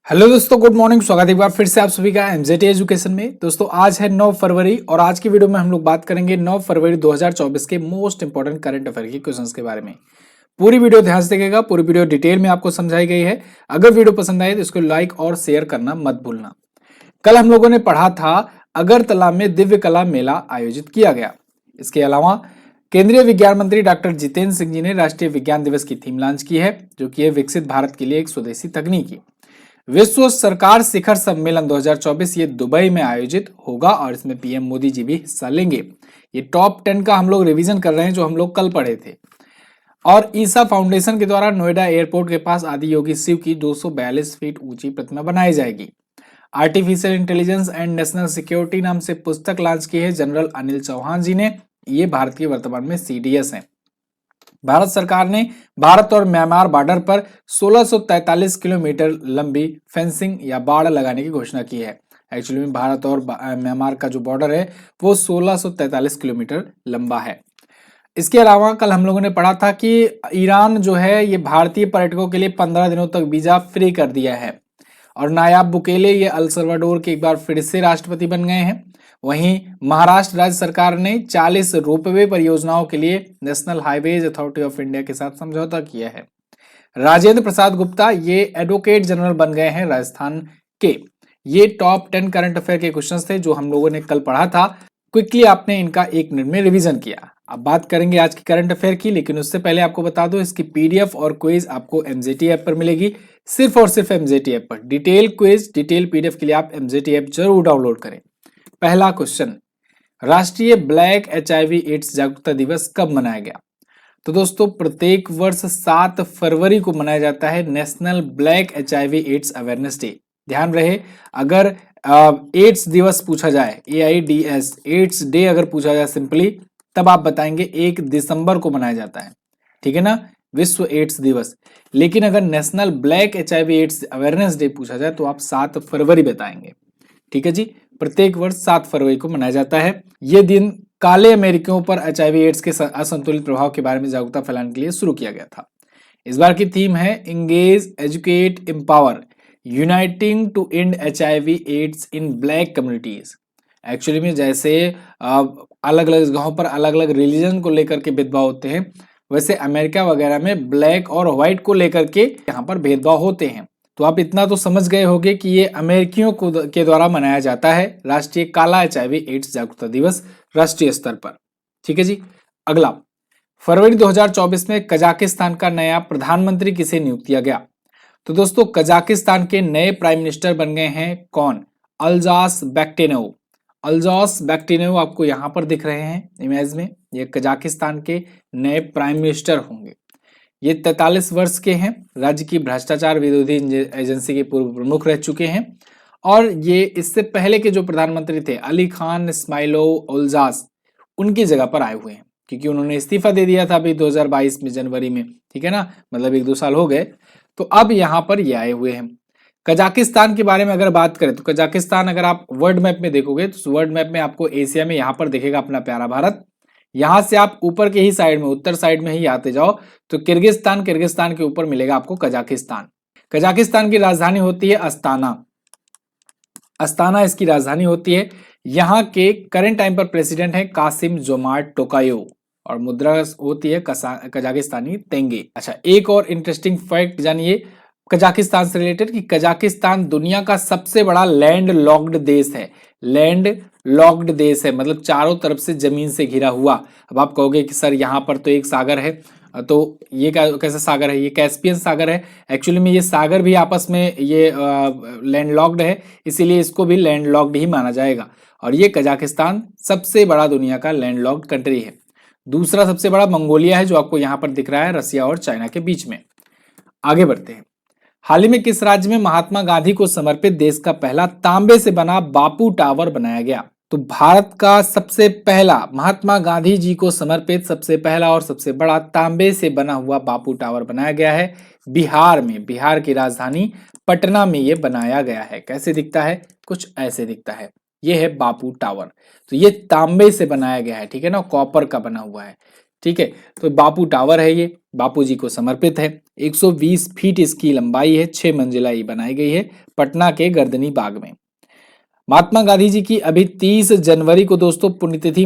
Hello दोस्तों, good morning. स्वागत है एक बार फिर से आप सभी का एमजेटी एजुकेशन में। दोस्तों आज है 9 फरवरी और आज की वीडियो में हम लोग बात करेंगे 9 फरवरी 2024 के मोस्ट इंपोर्टेंट करंट अफेयर के क्वेश्चंस के बारे में। पूरी वीडियो ध्यान से देखिएगा, पूरी वीडियो डिटेल में आपको समझाई गई है। अगर वीडियो पसंद आए तो इसको लाइक और शेयर करना मत भूलना। कल हम लोगों ने पढ़ा था अगरतला में दिव्य कला मेला आयोजित किया गया। इसके अलावा केंद्रीय विज्ञान मंत्री डॉक्टर जितेंद्र सिंह जी ने राष्ट्रीय विज्ञान दिवस की थीम लॉन्च की है, जो कि है विकसित भारत के लिए एक स्वदेशी तकनीकी। विश्व सरकार शिखर सम्मेलन 2024 ये दुबई में आयोजित होगा और इसमें पीएम मोदी जी भी हिस्सा लेंगे। ये टॉप 10 का हम लोग रिवीजन कर रहे हैं जो हम लोग कल पढ़े थे। और ईसा फाउंडेशन के द्वारा नोएडा एयरपोर्ट के पास आदि योगी शिव की 242 फीट ऊंची प्रतिमा बनाई जाएगी। Artificial intelligence and national security नाम से पुस्तक लॉन्च की है जनरल अनिल चौहान जी ने। ये भारत के वर्तमान में सीडीएस हैं। भारत सरकार ने भारत और म्यांमार बॉर्डर पर 1643 किलोमीटर लंबी फेंसिंग या बाड़ लगाने की घोषणा की है। एक्चुअली में भारत और म्यांमार का जो बॉर्डर है वो 1643 किलोमीटर लंबा है। इसके अलावा कल हम लोगों ने पढ़ा था कि ईरान जो है ये भारतीय पर्यटकों के लिए 15 दिनों तक वीजा फ्री कर दिया है। और नायाब बुकेले ये अल सल्वाडोर के एक बार फिर से राष्ट्रपति बन गए हैं। वहीं महाराष्ट्र राज्य सरकार ने 40 रोपवे परियोजनाओं के लिए national highways authority of India के साथ समझौता किया है। राजेंद्र प्रसाद गुप्ता ये एडवोकेट जनरल बन गए हैं राजस्थान के। ये टॉप 10 करंट अफेयर के क्वेश्चंस थे जो हम लोगों ने कल पढ़ा था। क्विकली आपने इनका एक मिनट में रिवीजन किया। अब बात करेंगे आज की करंट अफेयर की, लेकिन उससे पहले आपको बता दो इसकी पीडीएफ और क्विज आपको एमजेटी ऐप पर मिलेगी। सिर्फ और सिर्फ एमजेटी ऐप पर डिटेल क्विज डिटेल पीडीएफ के लिए आप एमजेटी ऐप जरूर डाउनलोड करें। पहला क्वेश्चन, राष्ट्रीय ब्लैक एचआईवी एड्स जागरूकता दिवस कब मनाया गया? तो दोस्तों प्रत्येक वर्ष 7 फरवरी को मनाया जाता है national black HIV AIDS awareness day. ध्यान रहे, अगर एड्स दिवस पूछा जाए, एआईडीएस एड्स डे अगर पूछा जाए सिंपली, तब आप बताएंगे 1 दिसंबर को मनाया जाता है, ठीक है ना, विश्व एड्स दिवस। लेकिन अगर national black HIV AIDS awareness day पूछा जाए तो आप 7 फरवरी बताएंगे, ठीक है जी। प्रत्येक वर्ष 7 फरवरी को मनाया जाता है। यह दिन काले अमेरिकियों पर एचआईवी एड्स के असंतुलित प्रभाव के बारे में जागरूकता फैलाने के लिए शुरू किया गया था। इस बार की थीम है engage educate empower uniting to end HIV AIDS in black communities. Actually में जैसे अलग अलग जगहों पर अलग अलग रिलीजन को लेकर के भेदभाव होते हैं, वैसे अमेरिका वगैरह में ब्लैक और व्हाइट को लेकर के यहाँ पर भेदभाव होते हैं। तो आप इतना तो समझ गए होंगे कि ये अमेरिकियों के द्वारा मनाया जाता है राष्ट्रीय काला एचआईवी एड्स जागरूकता दिवस राष्ट्रीय स्तर पर, ठीक है जी। अगला, फरवरी 2024 में कजाकिस्तान का नया प्रधानमंत्री किसे नियुक्त किया गया? तो दोस्तों कजाकिस्तान के नए प्राइम मिनिस्टर बन गए हैं कौन? अल्जास बैक्टेनोव। अल्जास बैक्टेनोव आपको यहाँ पर दिख रहे हैं इमेज में, ये कजाकिस्तान के नए प्राइम मिनिस्टर होंगे। ये 43 वर्ष के हैं, राज्य की भ्रष्टाचार विरोधी एजेंसी के पूर्व प्रमुख रह चुके हैं। और ये इससे पहले के जो प्रधानमंत्री थे अली खान इस्माइलोव ओल्जास, उनकी जगह पर आए हुए हैं, क्योंकि उन्होंने इस्तीफा दे दिया था अभी 2022 में जनवरी में, ठीक है ना, मतलब 1-2 साल हो गए। तो अब यहाँ पर ये आए हुए हैं। कजाकिस्तान के बारे में अगर बात करें तो कजाकिस्तान अगर आप वर्ल्ड मैप में देखोगे तो वर्ल्ड मैप में आपको एशिया में यहाँ पर दिखेगा अपना प्यारा भारत। यहां से आप ऊपर के ही साइड में, उत्तर साइड में ही आते जाओ तो किर्गिस्तान, किर्गिस्तान के ऊपर मिलेगा आपको कजाकिस्तान। कजाकिस्तान की राजधानी होती है अस्ताना। अस्ताना इसकी राजधानी होती है। यहाँ के करंट टाइम पर प्रेसिडेंट है कासिम जोमार्ट टोकायो और मुद्रा होती है कजाकिस्तानी तेंगे। अच्छा, एक और इंटरेस्टिंग फैक्ट जानिए कजाकिस्तान से रिलेटेड कि कजाकिस्तान दुनिया का सबसे बड़ा लैंड लॉक्ड देश है। लैंड लॉक्ड देश है मतलब चारों तरफ से जमीन से घिरा हुआ। अब आप कहोगे कि सर यहाँ पर तो एक सागर है, तो ये कैसा सागर है? ये कैस्पियन सागर है। एक्चुअली में ये सागर भी आपस में ये लैंड लॉक्ड है, इसीलिए इसको भी लैंड लॉक्ड ही माना जाएगा। और ये कजाकिस्तान सबसे बड़ा दुनिया का लैंड लॉक्ड कंट्री है। दूसरा सबसे बड़ा मंगोलिया है जो आपको यहाँ पर दिख रहा है, रसिया और चाइना के बीच में। आगे बढ़ते हैं। हाल ही में किस राज्य में महात्मा गांधी को समर्पित देश का पहला तांबे से बना बापू टावर बनाया गया? तो भारत का सबसे पहला महात्मा गांधी जी को समर्पित सबसे पहला और सबसे बड़ा तांबे से बना हुआ बापू टावर बनाया गया है बिहार में। बिहार की राजधानी पटना में ये बनाया गया है। कैसे दिखता है? कुछ ऐसे दिखता है। ये है बापू टावर। तो ये तांबे से बनाया गया है, ठीक है ना, कॉपर का बना हुआ है। ठीक है। तो बापू टावर है, ये बापू जी को समर्पित है। 120 फीट इसकी लंबाई है, 6 मंजिला ये बनाई गई है पटना के गर्दनी बाग में। महात्मा गांधी जी की अभी 30 जनवरी को दोस्तों पुण्यतिथि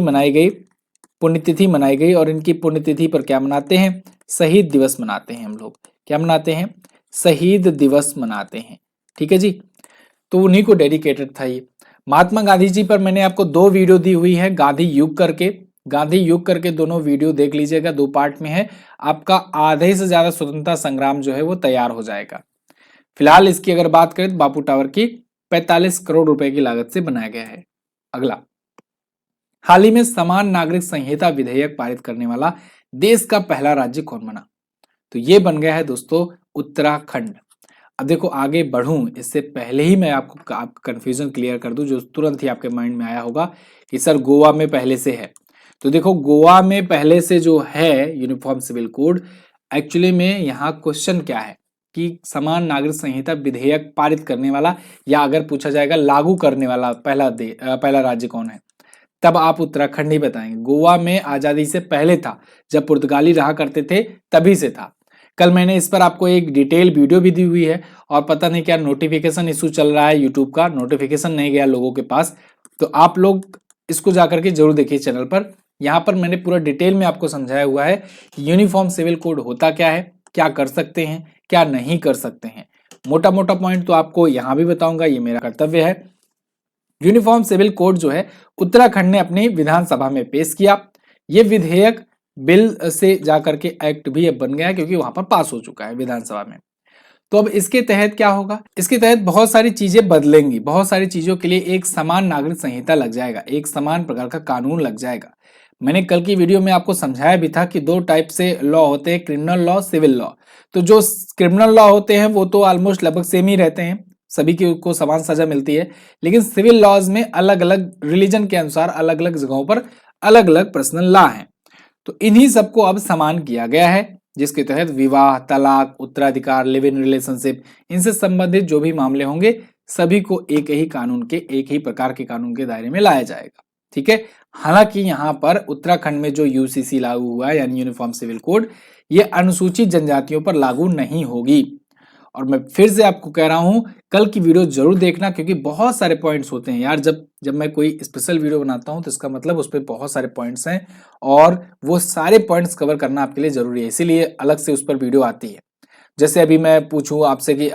मनाई गई और इनकी पुण्यतिथि पर क्या मनाते हैं? शहीद दिवस मनाते हैं हम लोग। क्या मनाते हैं? शहीद दिवस मनाते हैं। ठीक है जी। तो उन्हीं को डेडिकेटेड था ये। महात्मा गांधी जी पर मैंने आपको 2 वीडियो दी हुई है, गांधी युग करके दोनों वीडियो देख लीजिएगा, 2 पार्ट में है। आपका आधे से ज्यादा स्वतंत्रता संग्राम जो है वो तैयार हो जाएगा। फिलहाल इसकी अगर बात करें तो बापू टावर की 45 करोड़ रुपए की लागत से बनाया गया है। अगला, हाल ही में समान नागरिक संहिता विधेयक पारित करने वाला देश का पहला राज्य कौन बना? तो ये बन गया है दोस्तों उत्तराखंड। अब देखो आगे बढ़ूं इससे पहले ही मैं आपको कंफ्यूजन क्लियर कर दूं जो तुरंत ही आपके माइंड में आया होगा कि सर गोवा में पहले से है। तो देखो गोवा में पहले से जो है यूनिफॉर्म सिविल कोड, एक्चुअली में यहाँ क्वेश्चन क्या है कि समान नागरिक संहिता विधेयक पारित करने वाला या अगर पूछा जाएगा लागू करने वाला पहला राज्य कौन है, तब आप उत्तराखंड ही बताएंगे। गोवा में आजादी से पहले था, जब पुर्तगाली रहा करते थे तभी से था। कल मैंने इस पर आपको एक डिटेल वीडियो भी दी हुई है और पता नहीं क्या नोटिफिकेशन इशू चल रहा है, यूट्यूब का नोटिफिकेशन नहीं गया लोगों के पास, तो आप लोग इसको जाकर के जरूर देखिए चैनल पर। यहाँ पर मैंने पूरा डिटेल में आपको समझाया हुआ है कि यूनिफॉर्म सिविल कोड होता क्या है, क्या कर सकते हैं, क्या नहीं कर सकते हैं। मोटा मोटा पॉइंट तो आपको यहाँ भी बताऊंगा, ये मेरा कर्तव्य है। यूनिफॉर्म सिविल कोड जो है उत्तराखंड ने अपनी विधानसभा में पेश किया। ये विधेयक बिल से जाकर के एक्ट भी अब बन गया है क्योंकि वहां पर पास हो चुका है विधानसभा में। तो अब इसके तहत क्या होगा? इसके तहत बहुत सारी चीजें बदलेंगी, बहुत सारी चीजों के लिए एक समान नागरिक संहिता लग जाएगा, एक समान प्रकार का कानून लग जाएगा। मैंने कल की वीडियो में आपको समझाया भी था कि 2 टाइप से लॉ होते हैं, क्रिमिनल लॉ, सिविल लॉ। तो जो क्रिमिनल लॉ होते हैं वो तो ऑलमोस्ट लगभग सेम ही रहते हैं, सभी को समान सजा मिलती है। लेकिन सिविल लॉज में अलग अलग रिलीजन के अनुसार अलग अलग जगहों पर अलग अलग पर्सनल लॉ हैं। तो इन्हीं सबको अब समान किया गया है, जिसके तहत विवाह, तलाक, उत्तराधिकार, लिव इन रिलेशनशिप, इनसे संबंधित जो भी मामले होंगे सभी को एक ही कानून के, एक ही प्रकार के कानून के दायरे में लाया जाएगा। ठीक है। हालांकि यहाँ पर उत्तराखंड में जो यूसीसी लागू हुआ है यानी यूनिफॉर्म सिविल कोड, ये अनुसूचित जनजातियों पर लागू नहीं होगी। और मैं फिर से आपको कह रहा हूं कल की वीडियो जरूर देखना क्योंकि बहुत सारे पॉइंट्स होते हैं यार। जब मैं कोई स्पेशल वीडियो बनाता हूं तो इसका मतलब उस पर बहुत सारे पॉइंट्स हैं और वो सारे पॉइंट्स कवर करना आपके लिए जरूरी है, इसीलिए अलग से उस पर वीडियो आती है। जैसे अभी मैं पूछूं आपसे कि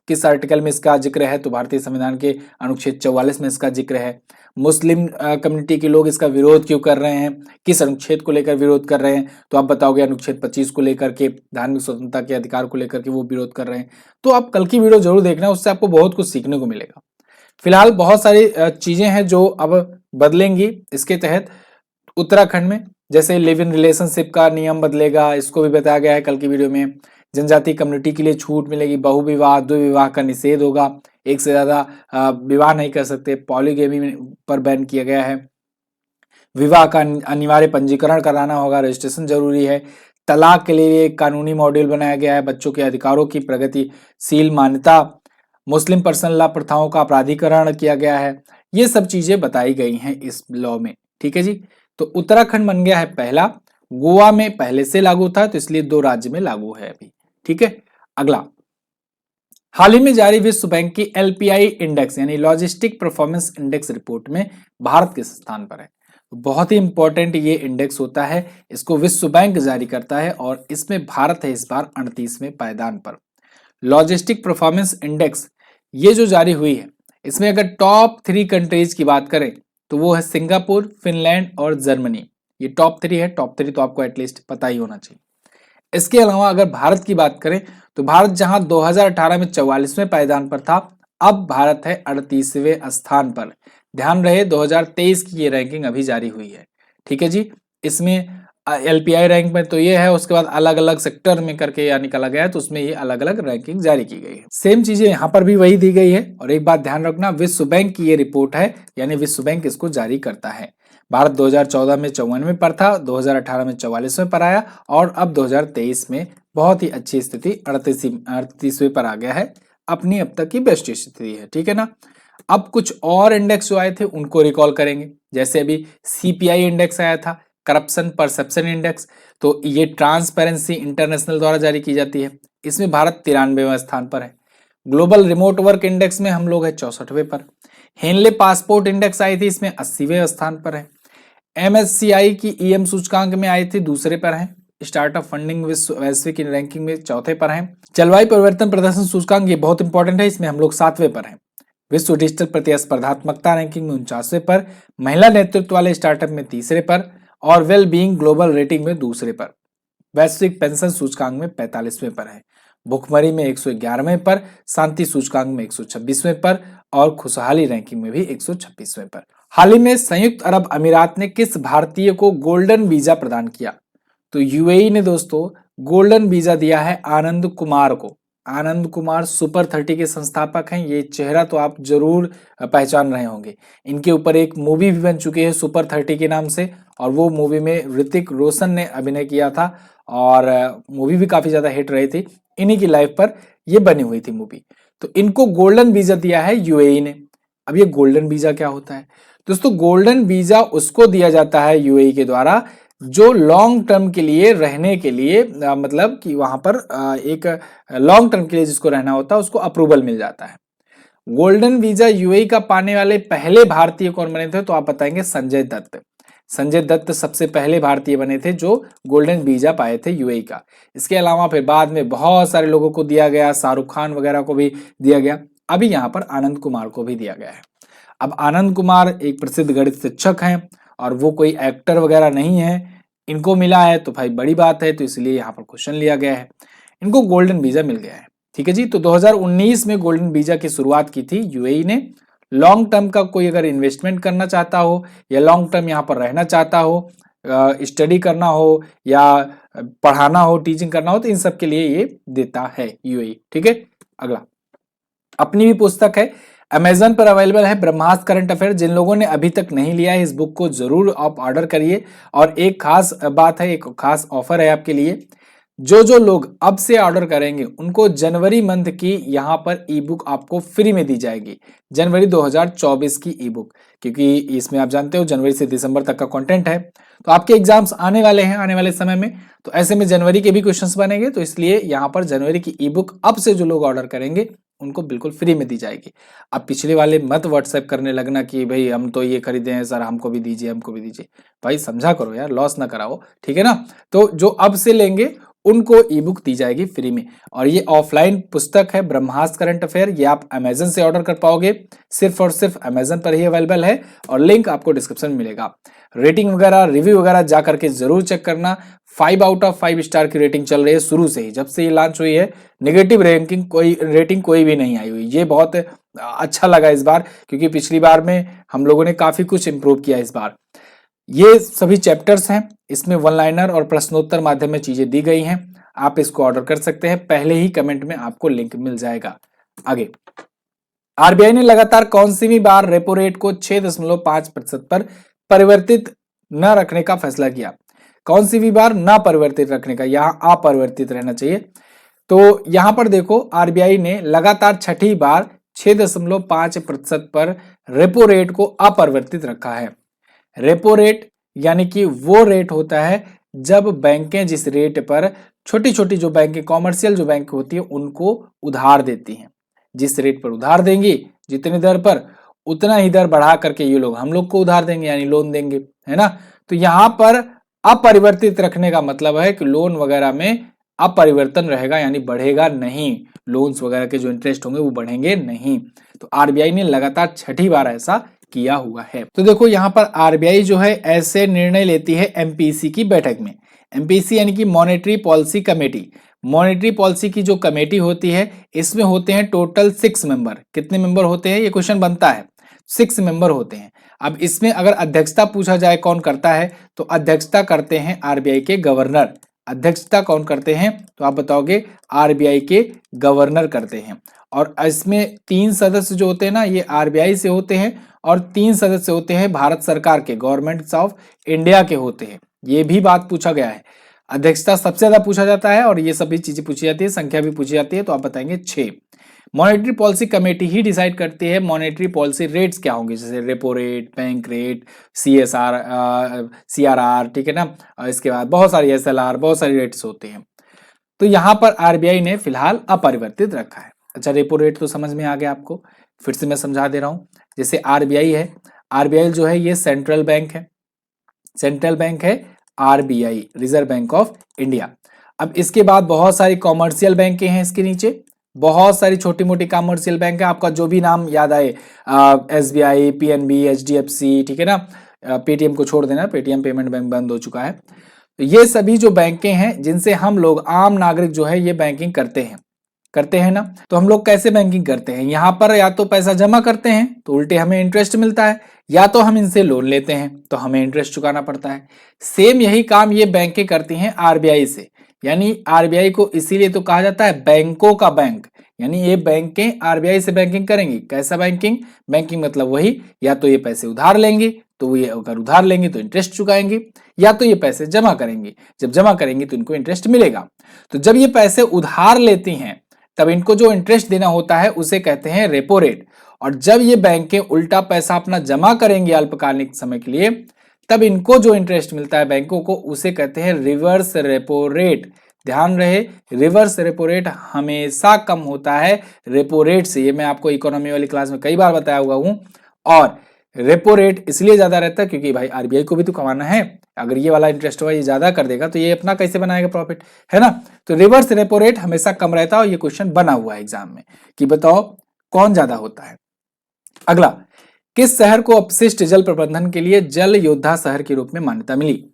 किस आर्टिकल में इसका जिक्र है, तो भारतीय संविधान के अनुच्छेद 44 में इसका जिक्र है। मुस्लिम कम्युनिटी के लोग इसका विरोध क्यों कर रहे हैं, किस अनुच्छेद को लेकर विरोध कर रहे हैं, तो आप बताओगे अनुच्छेद 25 को लेकर के, धार्मिक स्वतंत्रता के अधिकार को लेकर के वो विरोध कर रहे हैं। तो आप कल की वीडियो जरूर देखना, उससे आपको बहुत कुछ सीखने को मिलेगा। फिलहाल बहुत सारी चीजें हैं जो अब बदलेंगी इसके तहत उत्तराखंड में, जैसे लिव इन रिलेशनशिप का नियम बदलेगा, इसको भी बताया गया है कल की वीडियो में। जनजाति कम्युनिटी के लिए छूट मिलेगी, बहुविवाह, द्विविवाह का निषेध होगा, एक से ज्यादा विवाह नहीं कर सकते, पॉलीगेमी पर बैन किया गया है, विवाह का अनिवार्य पंजीकरण कराना होगा, रजिस्ट्रेशन जरूरी है, तलाक के लिए एक कानूनी मॉड्यूल बनाया गया है, बच्चों के अधिकारों की प्रगतिशील मान्यता, मुस्लिम पर्सनल लॉ प्रथाओं का अपराधीकरण किया गया है। ये सब चीजें बताई गई हैं इस लॉ में। ठीक है जी। तो उत्तराखंड बन गया है पहला, गोवा में पहले से लागू था तो इसलिए 2 राज्य में लागू है अभी। ठीक है। अगला, हाल ही में जारी विश्व बैंक की एलपीआई इंडेक्स यानी लॉजिस्टिक परफॉर्मेंस इंडेक्स रिपोर्ट में भारत किस स्थान पर है? बहुत ही इंपॉर्टेंट ये इंडेक्स होता है, इसको विश्व बैंक जारी करता है और इसमें भारत है इस बार 38वें पायदान पर। लॉजिस्टिक परफॉर्मेंस इंडेक्स ये जो जारी हुई है, इसमें अगर टॉप 3 कंट्रीज की बात करें तो वो है सिंगापुर, फिनलैंड और जर्मनी। ये टॉप 3 है, टॉप 3 तो आपको एटलीस्ट पता ही होना चाहिए। इसके अलावा अगर भारत की बात करें तो भारत जहां 2018 में 44वें पायदान पर था, अब भारत है 38वें स्थान पर। ध्यान रहे 2023 की ये रैंकिंग अभी जारी हुई है। ठीक है जी। इसमें एलपीआई रैंक में तो ये है, उसके बाद अलग अलग सेक्टर में करके या निकाला गया है तो उसमें ये अलग अलग रैंकिंग जारी की गई है। सेम चीजें यहाँ पर भी वही दी गई है। और एक बात ध्यान रखना, विश्व बैंक की ये रिपोर्ट है यानी विश्व बैंक इसको जारी करता है। भारत 2014 में 54वें पर था, 2018 में 44वें पर आया और अब 2023 में बहुत ही अच्छी स्थिति 38वें पर आ गया है, अपनी अब तक की बेस्ट स्थिति है। ठीक है ना। अब कुछ और इंडेक्स जो आए थे उनको रिकॉल करेंगे, जैसे अभी सीपीआई इंडेक्स आया था, करप्शन परसेप्शन इंडेक्स, तो ये ट्रांसपेरेंसी इंटरनेशनल द्वारा जारी की जाती है। इसमें भारत 93वें स्थान पर है। ग्लोबल रिमोट वर्क इंडेक्स में हम लोग है 64वें पर। हेनले पासपोर्ट इंडेक्स आई थी, इसमें 80वें स्थान पर है। MSCI की EM सूचकांक में आई थी, दूसरे पर है। स्टार्टअप फंडिंग वैश्विक रैंकिंग में चौथे पर है। जलवायु परिवर्तन प्रदर्शन सूचकांक ये बहुत इंपॉर्टेंट है, इसमें हम लोग 7वें पर हैं। विश्व डिजिटल प्रतिस्पर्धात्मकता रैंकिंग में 49वें पर, महिला नेतृत्व वाले स्टार्टअप में तीसरे पर और वेल बीइंग ग्लोबल रेटिंग में दूसरे पर। वैश्विक पेंशन सूचकांक में 45वें पर है। भुखमरी में 111वें पर, शांति सूचकांक में 126वें पर और खुशहाली रैंकिंग में भी 126वें पर। हाल ही में संयुक्त अरब अमीरात ने किस भारतीय को गोल्डन वीजा प्रदान किया? तो यूएई ने दोस्तों गोल्डन वीजा दिया है आनंद कुमार को। आनंद कुमार सुपर 30 के संस्थापक हैं। ये चेहरा तो आप जरूर पहचान रहे होंगे। इनके ऊपर एक मूवी भी बन चुकी है सुपर 30 के नाम से, और वो मूवी में ऋतिक रोशन ने अभिनय किया था और मूवी भी काफी ज्यादा हिट रही थी। इन्हीं की लाइफ पर ये बनी हुई थी मूवी। तो इनको गोल्डन वीजा दिया है यूएई ने। अब ये गोल्डन वीजा क्या होता है दोस्तों? गोल्डन वीजा उसको दिया जाता है यूएई के द्वारा जो लॉन्ग टर्म के लिए रहने के लिए मतलब कि वहां पर एक लॉन्ग टर्म के लिए जिसको रहना होता है उसको अप्रूवल मिल जाता है। गोल्डन वीजा यूएई का पाने वाले पहले भारतीय कौन बने थे? तो आप बताएंगे संजय दत्त। संजय दत्त सबसे पहले भारतीय बने थे जो गोल्डन वीजा पाए थे यूएई का। इसके अलावा फिर बाद में बहुत सारे लोगों को दिया गया, शाहरुख खान वगैरह को भी दिया गया। अभी यहाँ पर आनंद कुमार को भी दिया गया है। अब आनंद कुमार एक प्रसिद्ध गणित शिक्षक हैं और वो कोई एक्टर वगैरह नहीं है। इनको मिला है तो भाई बड़ी बात है, तो इसलिए यहाँ पर क्वेश्चन लिया गया है। इनको गोल्डन वीजा मिल गया है। ठीक है जी। तो 2019 में गोल्डन वीजा की शुरुआत की थी यूएई ने। लॉन्ग टर्म का कोई अगर इन्वेस्टमेंट करना चाहता हो या लॉन्ग टर्म यहाँ पर रहना चाहता हो, स्टडी करना हो या पढ़ाना हो, टीचिंग करना हो, तो इन सब के लिए ये देता है यूएई। ठीक है। अगला अपनी भी पुस्तक है, अमेजन पर अवेलेबल है, ब्रह्मास्त्र करंट अफेयर। जिन लोगों ने अभी तक नहीं लिया है इस बुक को जरूर आप ऑर्डर करिए। और एक खास बात है, एक खास ऑफर है आपके लिए। जो लोग अब से ऑर्डर करेंगे उनको जनवरी मंथ की यहाँ पर ई बुक आपको फ्री में दी जाएगी। जनवरी 2024 की ई बुक, क्योंकि इसमें आप जानते हो जनवरी से दिसंबर तक का कंटेंट है। तो आपके एग्जाम्स आने वाले हैं आने वाले समय में, तो ऐसे में जनवरी के भी क्वेश्चंस बनेंगे। तो इसलिए यहाँ पर जनवरी की ई बुक अब से जो लोग ऑर्डर करेंगे उनको बिल्कुल फ्री में दी जाएगी। अब पिछले वाले मत व्हाट्सएप करने लगना कि भाई हम तो ये खरीदे हैं सर, हमको भी दीजिए हमको भी दीजिए। भाई समझा करो यार, लॉस ना कराओ। ठीक है ना। तो जो अब से लेंगे उनको ई बुक दी जाएगी फ्री में। और ये ऑफलाइन पुस्तक है ब्रह्मास्त्र करंट अफेयर। ये आप अमेजन से ऑर्डर कर पाओगे, सिर्फ और सिर्फ अमेजन पर ही अवेलेबल है और लिंक आपको डिस्क्रिप्शन में मिलेगा। रेटिंग वगैरह रिव्यू वगैरह जा करके जरूर चेक करना। 5 आउट ऑफ 5 स्टार की रेटिंग चल रही है शुरू से ही, जब से ये लॉन्च हुई है। नेगेटिव रेटिंग कोई भी नहीं आई हुई। ये बहुत अच्छा लगा इस बार, क्योंकि पिछली बार में हम लोगों ने काफी कुछ इंप्रूव किया इस बार। ये सभी चैप्टर्स हैं, इसमें वन लाइनर और प्रश्नोत्तर माध्यम में चीजें दी गई हैं। आप इसको ऑर्डर कर सकते हैं, पहले ही कमेंट में आपको लिंक मिल जाएगा। आगे आरबीआई ने लगातार कौन सी भी बार रेपो रेट को 6.5% पर परिवर्तित न रखने का फैसला किया? कौन सी भी बार ना परिवर्तित रखने का, यहां अपरिवर्तित रहना चाहिए। तो यहां पर देखो आरबीआई ने लगातार छठी बार 6.5% पर रेपो रेट को अपरिवर्तित रखा है। रेपो रेट यानी कि वो रेट होता है जब बैंकें जिस रेट पर छोटी छोटी जो बैंकें कॉमर्शियल जो बैंक होती है उनको उधार देती हैं, जिस रेट पर उधार देंगी जितनी दर पर उतना ही दर बढ़ा करके ये लोग हम लोग को उधार देंगे यानी लोन देंगे, है ना। तो यहाँ पर अपरिवर्तित रखने का मतलब है कि लोन वगैरह में अपरिवर्तन रहेगा यानी बढ़ेगा नहीं, लोन्स वगैरह के जो इंटरेस्ट होंगे वो बढ़ेंगे नहीं। तो आरबीआई ने लगातार छठी बार ऐसा किया हुआ है। तो देखो यहाँ पर आरबीआई जो है ऐसे निर्णय लेती है एमपीसी की बैठक में। एमपीसी यानी कि monetary policy committee. Monetary policy की जो कमेटी होती है इसमें होते हैं टोटल 6 मेंबर। कितने मेंबर होते हैं ये क्वेश्चन बनता है, 6 मेंबर होते हैं। अब इसमें अगर अध्यक्षता पूछा जाए कौन करता है, तो अध्यक्षता करते हैं आरबीआई के गवर्नर। अध्यक्षता कौन करते हैं तो आप बताओगे आरबीआई के गवर्नर करते हैं। और इसमें 3 सदस्य जो होते हैं ना ये आरबीआई से होते हैं और 3 सदस्य होते हैं भारत सरकार के, गवर्नमेंट ऑफ इंडिया के होते हैं। ये भी बात पूछा गया है। अध्यक्षता सबसे ज्यादा पूछा जाता है और ये सभी चीजें पूछी जाती है, संख्या भी पूछी जाती है। तो आप बताएंगे 6। मॉनेटरी पॉलिसी कमेटी ही डिसाइड करती है मॉनेटरी पॉलिसी रेट्स क्या होंगे, जैसे repo rate, bank rate, CSR, CRR, ठीक है ना। इसके बाद बहुत सारी SLR, बहुत सारी रेट्स होते हैं। तो यहाँ पर RBI ने फिलहाल अपरिवर्तित रखा है। अच्छा, रेपो रेट तो समझ में आ गया आपको, फिर से मैं समझा दे रहा हूँ। जैसे RBI है, RBI जो है ये सेंट्रल बैंक है, सेंट्रल बैंक है RBI, reserve bank of India. अब इसके बाद बहुत सारी कॉमर्शियल बैंकें हैं इसके नीचे, बहुत सारी छोटी मोटी कॉमर्शियल बैंक है, आपका जो भी नाम याद आए, SBI, PNB, HDFC, ठीक है ना। पेटीएम को छोड़ देना, पेटीएम पेमेंट बैंक बंद हो चुका है। तो ये सभी जो बैंकें हैं जिनसे हम लोग आम नागरिक जो है ये बैंकिंग करते हैं ना। तो हम लोग कैसे बैंकिंग करते हैं, यहाँ पर या तो पैसा जमा करते हैं तो उल्टे हमें इंटरेस्ट मिलता है, या तो हम इनसे लोन लेते हैं तो हमें इंटरेस्ट चुकाना पड़ता है। सेम यही काम ये बैंकें करती हैं RBI से, यानी RBI को इसीलिए तो कहा जाता है बैंकों का बैंक, यानी ये बैंकें RBI से बैंकिंग करेंगी। कैसा बैंकिंग, बैंकिंग मतलब वही, या तो ये पैसे उधार लेंगे तो ये अगर उधार लेंगे तो इंटरेस्ट चुकाएंगे, या तो ये पैसे जमा करेंगे, जब जमा करेंगे तो इनको इंटरेस्ट मिलेगा। तो जब ये पैसे उधार लेती हैं तब इनको जो इंटरेस्ट देना होता है उसे कहते हैं रेपो रेट, और जब ये बैंकें उल्टा पैसा अपना जमा करेंगे अल्पकालिक समय के लिए, तब इनको जो इंटरेस्ट मिलता है बैंकों को उसे कहते हैं रिवर्स रेपो रेट। ध्यान रहे, रिवर्स रेपो रेट हमेशा कम होता है रेपो रेट से, ये मैं आपको इकोनॉमी वाली क्लास में कई बार बताया हुआ हूं। और रेपो रेट इसलिए ज्यादा रहता है क्योंकि भाई RBI को भी तो कमाना है, अगर ये वाला इंटरेस्ट हुआ ये ज्यादा कर देगा तो ये अपना कैसे बनाएगा प्रॉफिट, है ना। तो रिवर्स रेपो रेट हमेशा कम रहता है, और ये क्वेश्चन बना हुआ है एग्जाम में कि बताओ कौन ज्यादा होता है। अगला, किस शहर को अपशिष्ट जल प्रबंधन के लिए जल योद्धा शहर के रूप में मान्यता मिली।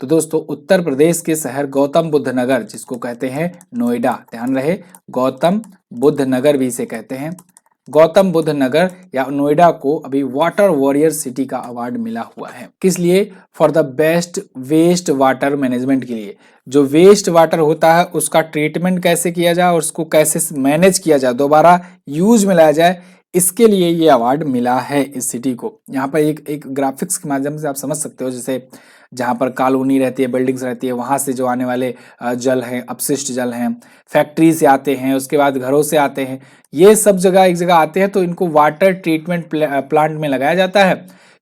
तो दोस्तों उत्तर प्रदेश के शहर गौतम बुद्ध नगर, जिसको कहते हैं नोएडा, ध्यान रहे गौतम बुद्ध नगर भी इसे कहते हैं, गौतम बुद्ध नगर या नोएडा को अभी वाटर वॉरियर सिटी का अवार्ड मिला हुआ है। किस लिए, for the best waste water management के लिए। जो वेस्ट वाटर होता है उसका ट्रीटमेंट कैसे किया जाए और उसको कैसे मैनेज किया जाए, दोबारा यूज में लाया जाए, इसके लिए ये अवार्ड मिला है इस सिटी को। यहाँ पर एक ग्राफिक्स के माध्यम से आप समझ सकते हो, जैसे जहाँ पर कॉलोनी रहती है, बिल्डिंग्स रहती है, वहाँ से जो आने वाले जल हैं, अपशिष्ट जल हैं, फैक्ट्री से आते हैं, उसके बाद घरों से आते हैं, ये सब जगह एक जगह आते हैं, तो इनको वाटर ट्रीटमेंट प्लांट में लगाया जाता है,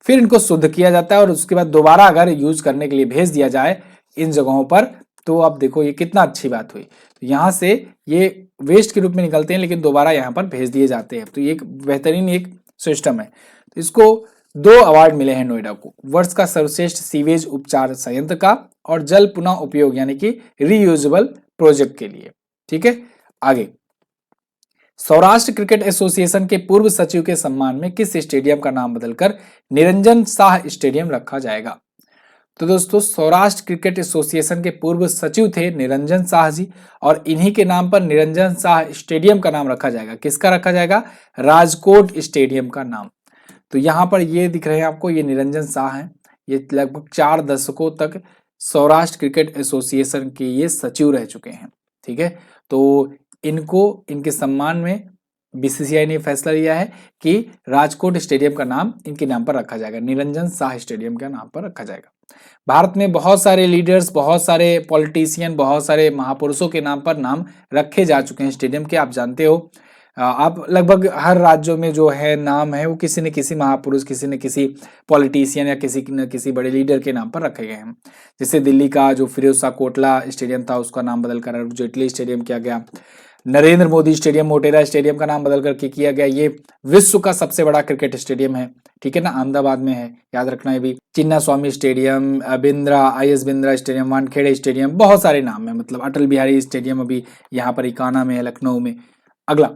फिर इनको शुद्ध किया जाता है, और उसके बाद दोबारा अगर यूज करने के लिए भेज दिया जाए इन जगहों पर, तो आप देखो ये कितना अच्छी बात हुई। तो यहाँ से ये वेस्ट के रूप में निकलते हैं लेकिन दोबारा यहाँ पर भेज दिए जाते हैं, तो ये एक बेहतरीन एक सिस्टम है। तो इसको 2 अवार्ड मिले हैं नोएडा को, वर्ष का सर्वश्रेष्ठ सीवेज उपचार संयंत्र का और जल पुनः उपयोग यानी कि रीयूजेबल प्रोजेक्ट के लिए। ठीक है, आगे, सौराष्ट्र क्रिकेट एसोसिएशन के पूर्व सचिव के सम्मान में किस स्टेडियम का नाम बदलकर निरंजन शाह स्टेडियम रखा जाएगा। तो दोस्तों सौराष्ट्र क्रिकेट एसोसिएशन के पूर्व सचिव थे निरंजन शाह जी, और इन्हीं के नाम पर निरंजन शाह स्टेडियम का नाम रखा जाएगा। किसका रखा जाएगा, राजकोट स्टेडियम का नाम। तो यहाँ पर ये दिख रहे हैं आपको, ये निरंजन शाह हैं, ये लगभग 4 दशकों तक सौराष्ट्र क्रिकेट एसोसिएशन के ये सचिव रह चुके हैं। ठीक है, तो इनको इनके सम्मान में BCCI ने फैसला लिया है कि राजकोट स्टेडियम का नाम इनके नाम पर रखा जाएगा, निरंजन शाह स्टेडियम के नाम पर रखा जाएगा। भारत में बहुत सारे लीडर्स, बहुत सारे पॉलिटिशियन, बहुत सारे महापुरुषों के नाम पर नाम रखे जा चुके हैं स्टेडियम के, आप जानते हो। आप लगभग हर राज्यों में जो है नाम है वो किसी न किसी महापुरुष, किसी न किसी पॉलिटिशियन या किसी न किसी बड़े लीडर के नाम पर रखे गए हैं। जैसे दिल्ली का जो फिरोज शाह कोटला स्टेडियम था उसका नाम बदलकर अरुण जेटली स्टेडियम किया गया, नरेंद्र मोदी स्टेडियम, मोटेरा स्टेडियम का नाम बदल करके किया गया। ये विश्व का सबसे बड़ा क्रिकेट स्टेडियम है, ठीक है ना, अहमदाबाद में है, याद रखना है भी। Chinnaswamy stadium, Bindra, IS Bindra stadium, Wankhede stadium, बहुत सारे नाम है, मतलब अटल बिहारी स्टेडियम अभी यहाँ पर इकाना में है, लखनऊ में। अगला,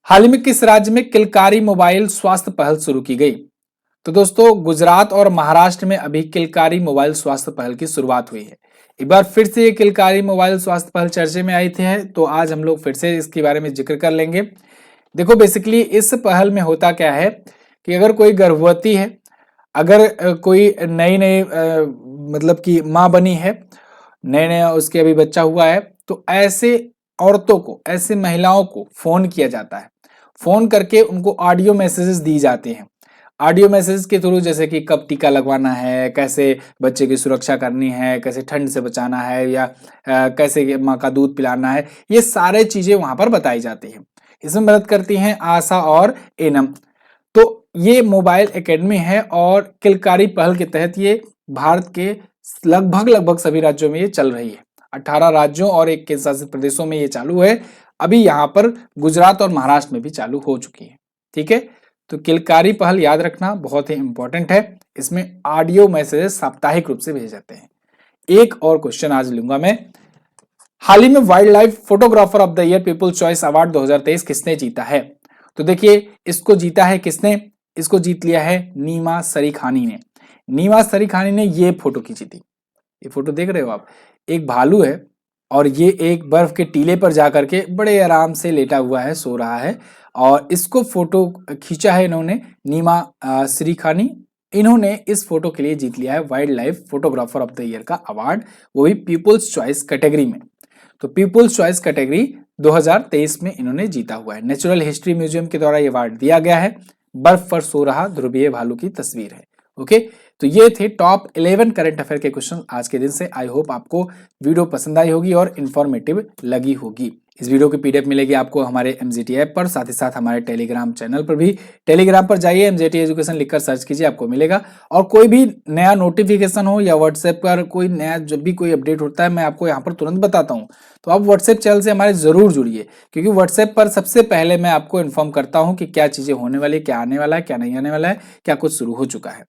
हाल ही में किस राज्य में किलकारी मोबाइल स्वास्थ्य पहल शुरू की गई। तो दोस्तों गुजरात और महाराष्ट्र में अभी किलकारी मोबाइल स्वास्थ्य पहल की शुरुआत हुई है। एक बार फिर से ये किलकारी मोबाइल स्वास्थ्य पहल चर्चे में आई थी, तो आज हम लोग फिर से इसके बारे में जिक्र कर लेंगे। देखो बेसिकली इस पहल में होता क्या है कि अगर कोई गर्भवती है, अगर कोई नई मतलब कि माँ बनी है, नए उसके अभी बच्चा हुआ है, तो ऐसे औरतों को, ऐसे महिलाओं को फोन किया जाता है, फोन करके उनको ऑडियो मैसेजेस दी जाते हैं। ऑडियो मैसेज के थ्रू जैसे कि कब टीका लगवाना है, कैसे बच्चे की सुरक्षा करनी है, कैसे ठंड से बचाना है, या कैसे माँ का दूध पिलाना है, ये सारे चीजें वहां पर बताई जाती हैं। इसमें मदद करती हैं आशा और एनम। तो ये मोबाइल एकेडमी है और किलकारी पहल के तहत ये भारत के लगभग सभी राज्यों में ये चल रही है। 18 राज्यों और 1 केंद्र शासित प्रदेशों में ये चालू है। अभी यहाँ पर गुजरात और महाराष्ट्र में भी चालू हो चुकी है। ठीक है, तो किलकारी पहल याद रखना बहुत ही इंपॉर्टेंट है। इसमें ऑडियो मैसेजेस साप्ताहिक रूप से भेजे जाते हैं। एक और क्वेश्चन आज लूंगा मैं। हाल ही में wildlife photographer of the year people's choice award 2023 किसने जीता है? तो देखिए, इसको जीता है किसने? इसको जीत लिया है नीमा सरीखानी ने। नीमा सरीखानी ने ये फोटो खींची थी। ये फोटो देख रहे हो आप, एक भालू है और ये एक बर्फ के टीले पर जाकर के बड़े आराम से लेटा हुआ है, सो रहा है, और इसको फोटो खींचा है इन्होंने नीमा सरीखानी। इन्होंने इस फोटो के लिए जीत लिया है wild life photographer of the year का अवार्ड, वो भी पीपुल्स चॉइस कैटेगरी में। तो पीपुल्स चॉइस कैटेगरी 2023 में इन्होंने जीता हुआ है। नेचुरल हिस्ट्री म्यूजियम के द्वारा ये अवार्ड दिया गया है। बर्फ पर सो रहा ध्रुवीय भालू की तस्वीर है। ओके, तो ये थे टॉप 11 करंट अफेयर के क्वेश्चन आज के दिन से। आई होप आपको वीडियो पसंद आई होगी और इन्फॉर्मेटिव लगी होगी। इस वीडियो की पीडीएफ मिलेगी आपको हमारे एमजीटी ऐप पर, साथ ही साथ हमारे टेलीग्राम चैनल पर भी। टेलीग्राम पर जाइए, एमजीटी एजुकेशन लिखकर सर्च कीजिए, आपको मिलेगा। और कोई भी नया नोटिफिकेशन हो या व्हाट्सएप पर कोई नया जब भी कोई अपडेट होता है, मैं आपको यहाँ पर तुरंत बताता हूँ। तो आप व्हाट्सएप चैनल से हमारे जरूर जुड़िए, क्योंकि व्हाट्सएप पर सबसे पहले मैं आपको इन्फॉर्म करता हूँ कि क्या चीजें होने वाली है, क्या आने वाला है, क्या नहीं आने वाला है, क्या कुछ शुरू हो चुका है।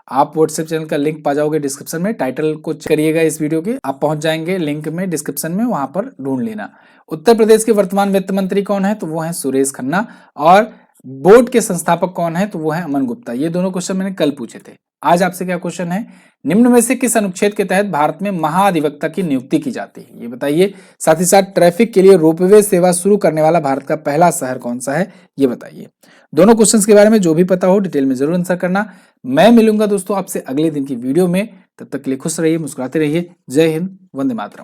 आप व्हाट्सएप चैनल का लिंक पा जाओगे डिस्क्रिप्शन में। टाइटल को करिएगा इस वीडियो के, आप पहुंच जाएंगे लिंक में डिस्क्रिप्शन में, वहां पर ढूंढ लेना। उत्तर प्रदेश के वर्तमान वित्त मंत्री कौन है? तो वो है सुरेश खन्ना। और बोर्ड के संस्थापक कौन है? तो वो है अमन गुप्ता। ये दोनों क्वेश्चन मैंने कल पूछे थे। आज आपसे क्या क्वेश्चन है? निम्न में से किस अनुच्छेद के तहत भारत में महाधिवक्ता की नियुक्ति की जाती है, ये बताइए। साथ ही साथ ट्रैफिक के लिए रोपवे सेवा शुरू करने वाला भारत का पहला शहर कौन सा है, ये बताइए। दोनों क्वेश्चंस के बारे में जो भी पता हो डिटेल में जरूर आंसर करना। मैं मिलूंगा दोस्तों आपसे अगले दिन की वीडियो में। तब तक के लिए खुश रहिए, मुस्कुराते रहिए। जय हिंद, वंदे मातरम।